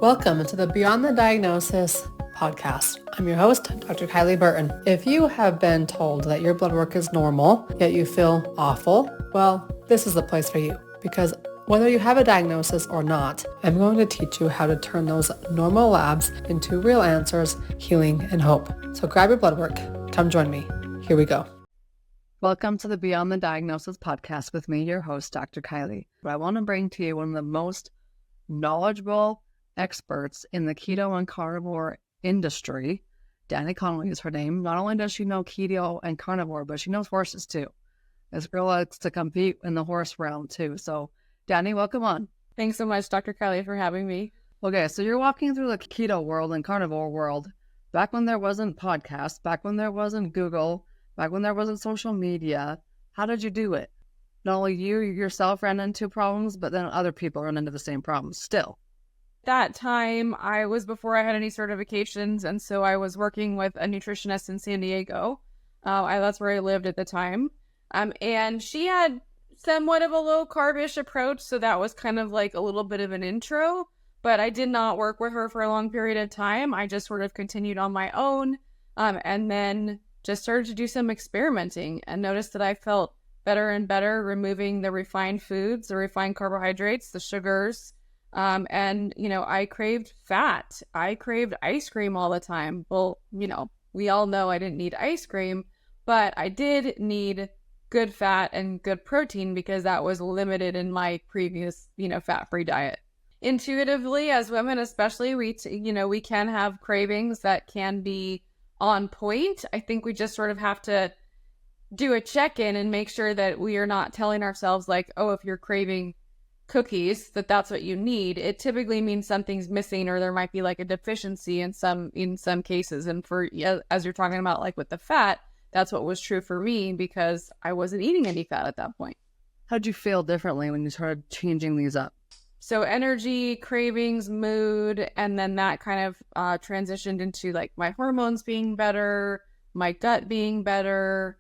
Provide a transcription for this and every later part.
Welcome to the Beyond the Diagnosis podcast. I'm your host, Dr. Kylie Burton. If you have been told that your blood work is normal, yet you feel awful, well, this is the place for you, because whether you have a diagnosis or not, I'm going to teach you how to turn those normal labs into real answers, healing, and hope. So grab your blood work. Come join me. Here we go. Welcome to the Beyond the Diagnosis podcast with me, your host, Dr. Kylie. I want to bring to you one of the most knowledgeable experts in the keto and carnivore industry. Dani Conway is her name. Not only does she know keto and carnivore, but she knows horses too. This girl likes to compete in the horse realm too. So Dani, welcome on. Thanks so much, Dr. Kylie, for having me. Okay, so you're walking through the keto world and carnivore world back when there wasn't podcasts, back when there wasn't Google, back when there wasn't social media. How did you do it? Not only you yourself ran into problems, but then other people run into the same problems still. That time, I was before I had any certifications, and so I was working with a nutritionist in San Diego. That's where I lived at the time. And she had somewhat of a low-carb-ish approach, so that was kind of like a little bit of an intro. But I did not work with her for a long period of time. I just sort of continued on my own, and then just started to do some experimenting and noticed that I felt better and better removing the refined foods, the refined carbohydrates, the sugars. And, I craved fat. I craved ice cream all the time. Well, we all know I didn't need ice cream, but I did need good fat and good protein because that was limited in my previous, fat-free diet. Intuitively, as women especially, we can have cravings that can be on point. I think we just sort of have to do a check-in and make sure that we are not telling ourselves like, oh, if you're craving cookies, that's what you need. It typically means something's missing, or there might be like a deficiency in some cases. And for, as you're talking about, like with the fat, that's what was true for me because I wasn't eating any fat at that point. How'd you feel differently when you started changing these up? So energy, cravings, mood, and then that kind of transitioned into like my hormones being better, my gut being better,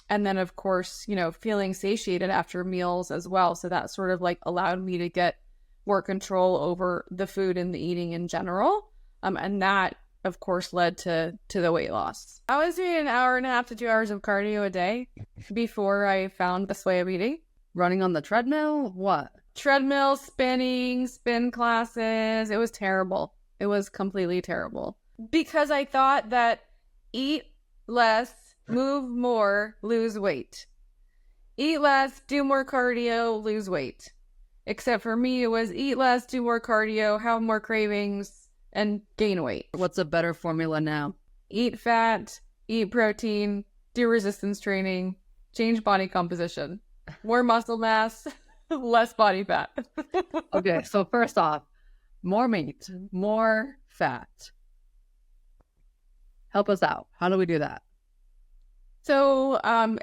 and then, of course, feeling satiated after meals as well. So that sort of like allowed me to get more control over the food and the eating in general. And that, of course, led to the weight loss. I was doing 1.5 to 2 hours of cardio a day before I found this way of eating. Running on the treadmill? What? Treadmill, spinning, spin classes. It was terrible. It was completely terrible. Because I thought that eat less, move more, lose weight. Eat less, do more cardio, lose weight. Except for me, it was eat less, do more cardio, have more cravings, and gain weight. What's a better formula now? Eat fat, eat protein, do resistance training, change body composition. More muscle mass, less body fat. Okay, so first off, more meat, more fat. Help us out. How do we do that? So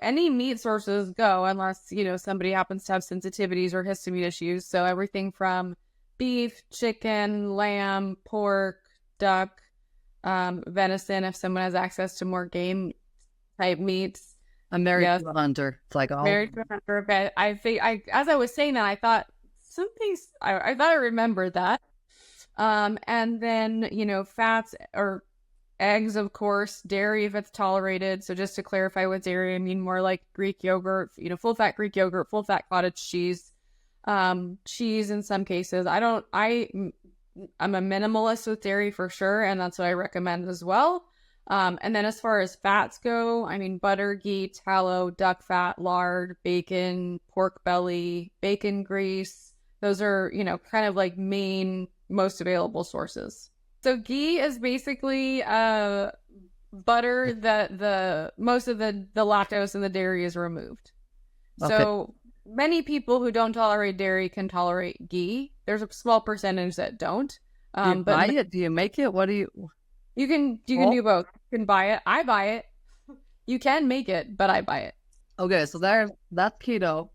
any meat sources go, unless, somebody happens to have sensitivities or histamine issues. So everything from beef, chicken, lamb, pork, duck, venison, if someone has access to more game type meats. I'm married to a hunter. It's like all married to a hunter. Okay. As I was saying that, I thought I thought I remembered that. And then, fats or eggs, of course, dairy if it's tolerated. So just to clarify with dairy, I mean more like Greek yogurt, full fat Greek yogurt, full fat cottage cheese, cheese in some cases. I'm a minimalist with dairy for sure, and that's what I recommend as well. And then as far as fats go, I mean butter, ghee, tallow, duck fat, lard, bacon, pork belly, bacon grease. Those are, kind of like main, most available sources. So ghee is basically butter that the most of the lactose in the dairy is removed. Okay. So many people who don't tolerate dairy can tolerate ghee. There's a small percentage that don't. Do you buy it? Do you make it? What do you? You can do both. You can buy it. I buy it. You can make it, but I buy it. Okay, so that's keto.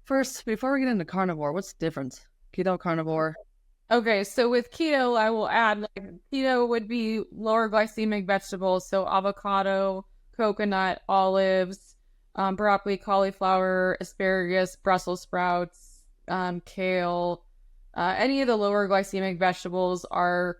First, before we get into carnivore, what's the difference? Keto, carnivore. Okay, so with keto, I will add, keto would be lower glycemic vegetables, so avocado, coconut, olives, broccoli, cauliflower, asparagus, Brussels sprouts, kale, Any of the lower glycemic vegetables are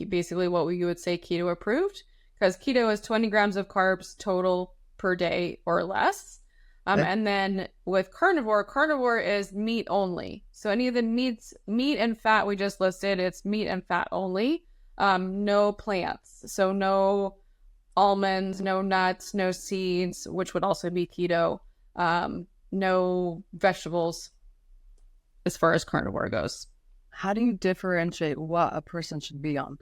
basically what we would say keto approved, because keto is 20 grams of carbs total per day or less. And then with carnivore is meat only. So any of the meat and fat we just listed, it's meat and fat only. No plants. So no almonds, no nuts, no seeds, which would also be keto. No vegetables as far as carnivore goes. How do you differentiate what a person should be on?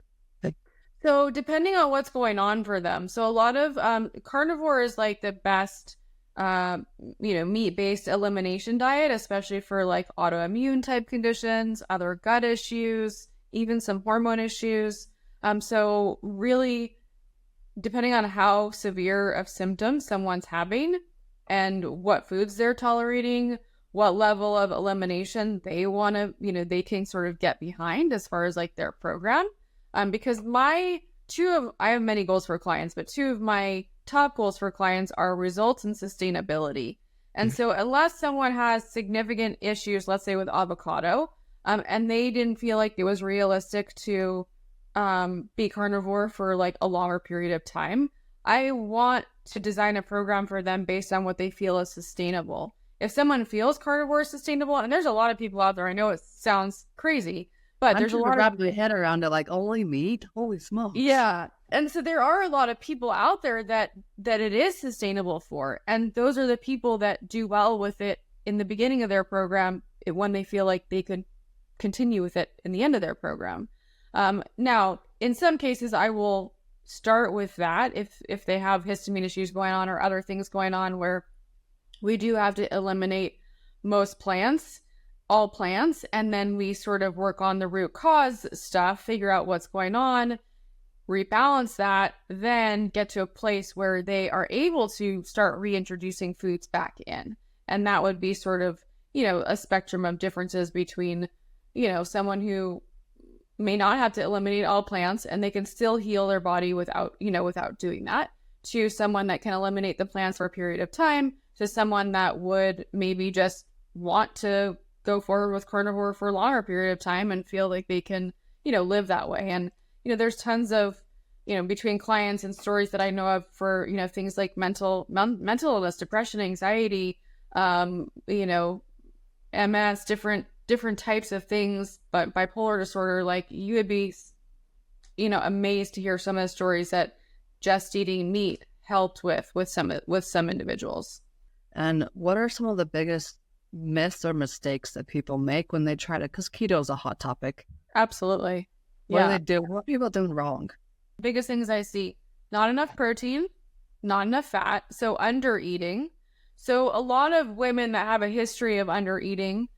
So depending on what's going on for them. So a lot of carnivore is like the best, meat-based elimination diet, especially for like autoimmune type conditions, other gut issues, even some hormone issues. So really, depending on how severe of symptoms someone's having and what foods they're tolerating, what level of elimination they want to, they can sort of get behind as far as like their program. Because I have many goals for clients, but two of my top goals for clients are results and sustainability. And so unless someone has significant issues, let's say with avocado, and they didn't feel like it was realistic to be carnivore for like a longer period of time, I want to design a program for them based on what they feel is sustainable. If someone feels carnivore is sustainable, and there's a lot of people out there, I know it sounds crazy, but there's a lot of wrap my head around it, like only meat. Holy smokes! Yeah, and so there are a lot of people out there that it is sustainable for, and those are the people that do well with it in the beginning of their program when they feel like they could continue with it in the end of their program. Now, in some cases, I will start with that if they have histamine issues going on or other things going on where we do have to eliminate most plants. All plants, and then we sort of work on the root cause stuff, figure out what's going on, rebalance that, then get to a place where they are able to start reintroducing foods back in. And that would be sort of, a spectrum of differences between, someone who may not have to eliminate all plants and they can still heal their body without doing that, to someone that can eliminate the plants for a period of time, to someone that would maybe just want to go forward with carnivore for a longer period of time and feel like they can, live that way. And, there's tons of, between clients and stories that I know of for, things like mental illness, depression, anxiety, MS, different types of things, but bipolar disorder, like you would be, amazed to hear some of the stories that just eating meat helped with some individuals. And what are some of the biggest myths or mistakes that people make when they try to, because keto is a hot topic? Absolutely. What do they do? What are people doing wrong? Biggest things I see: not enough protein, not enough fat, so under eating. So a lot of women that have a history of under eating,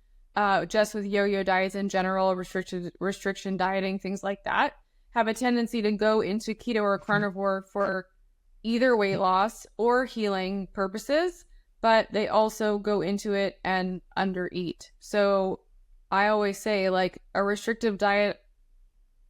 just with yo-yo diets in general, restriction dieting, things like that, have a tendency to go into keto or carnivore for either weight loss or healing purposes, but they also go into it and undereat. So I always say, like, a restrictive diet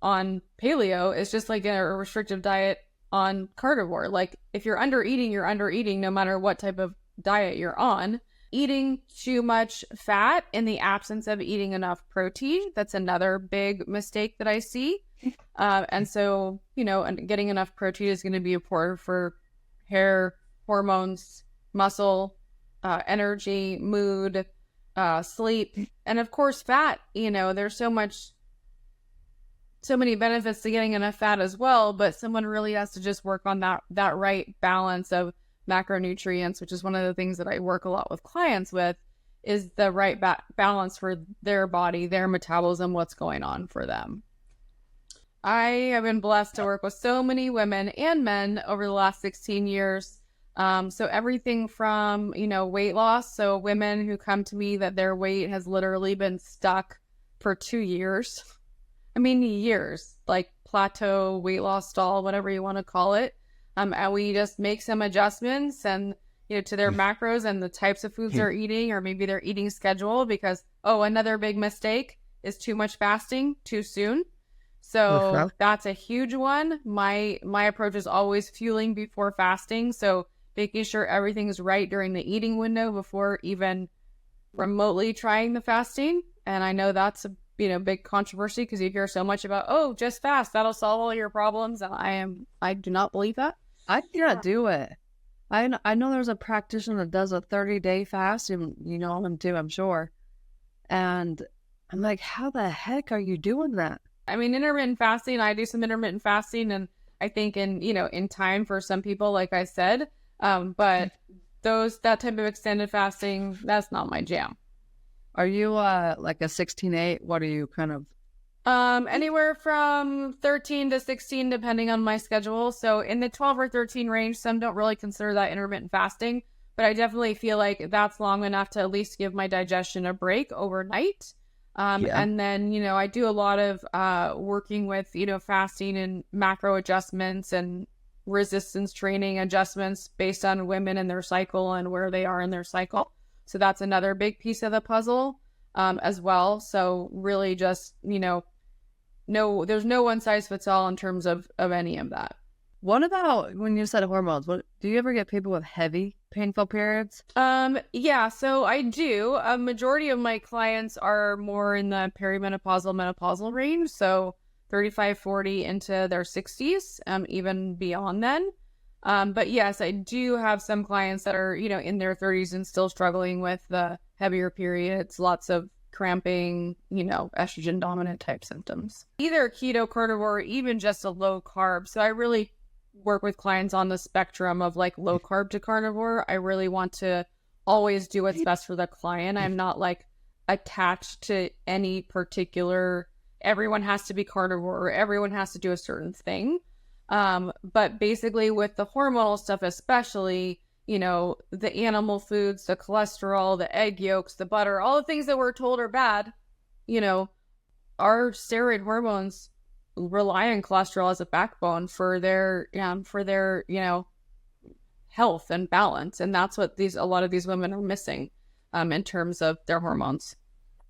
on paleo is just like a restrictive diet on carnivore. Like, if you're undereating no matter what type of diet you're on. Eating too much fat in the absence of eating enough protein, that's another big mistake that I see. And so, getting enough protein is going to be important for hair, hormones, muscle, energy, mood, sleep, and of course fat. There's so many benefits to getting enough fat as well, but someone really has to just work on that right balance of macronutrients, which is one of the things that I work a lot with clients with, is the right balance for their body, their metabolism, what's going on for them. I have been blessed to work with so many women and men over the last 16 years. So everything from, weight loss. So women who come to me that their weight has literally been stuck for 2 years. Years, like plateau, weight loss stall, whatever you want to call it. And we just make some adjustments and, to their macros and the types of foods they're eating, or maybe their eating schedule, because, another big mistake is too much fasting too soon. So that's a huge one. My approach is always fueling before fasting. So making sure everything's right during the eating window before even remotely trying the fasting. And I know that's a big controversy because you hear so much about, oh, just fast, that'll solve all your problems. And I do not believe that. I cannot do it. I know there's a practitioner that does a 30-day fast, and you know him too, I'm sure. And I'm like, how the heck are you doing that? I mean, intermittent fasting, I do some intermittent fasting, and I think in time for some people, like I said, but that type of extended fasting, that's not my jam. Are you like a 16-8? What are you kind of? Anywhere from 13 to 16, depending on my schedule. So in the 12 or 13 range, some don't really consider that intermittent fasting, but I definitely feel like that's long enough to at least give my digestion a break overnight. And then, I do a lot of working with, fasting and macro adjustments and resistance training adjustments based on women and their cycle and where they are in their cycle. So that's another big piece of the puzzle as well. So really just, there's no one size fits all in terms of any of that. What about when you said hormones? Do you ever get people with heavy, painful periods? Yeah, so I do. A majority of my clients are more in the perimenopausal, menopausal range. So 35, 40 into their 60s, even beyond then. But yes, I do have some clients that are, in their 30s and still struggling with the heavier periods, lots of cramping, estrogen dominant type symptoms. Either keto, carnivore, or even just a low carb. So I really work with clients on the spectrum of like low carb to carnivore. I really want to always do what's best for the client. I'm not like attached to any particular, everyone has to be carnivore or everyone has to do a certain thing. But basically with the hormonal stuff, especially, the animal foods, the cholesterol, the egg yolks, the butter, all the things that we're told are bad, our steroid hormones rely on cholesterol as a backbone for their health and balance. And that's what a lot of these women are missing, in terms of their hormones.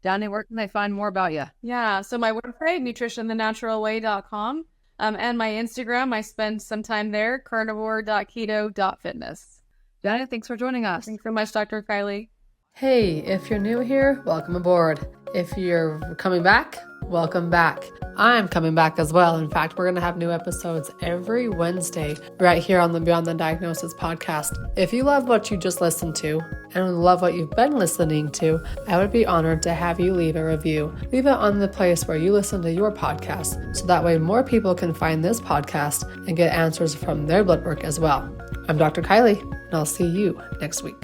Dani, where can they find more about you? Yeah. So my website, nutritionthenaturalway.com. And my Instagram, I spend some time there, carnivore.keto.fitness. Dani, thanks for joining us. Thanks so much, Dr. Kylie. Hey, if you're new here, welcome aboard. If you're coming back, welcome back. I'm coming back as well. In fact, we're going to have new episodes every Wednesday right here on the Beyond the Diagnosis podcast. If you love what you just listened to and love what you've been listening to, I would be honored to have you leave a review. Leave it on the place where you listen to your podcast, so that way more people can find this podcast and get answers from their blood work as well. I'm Dr. Kylie, and I'll see you next week.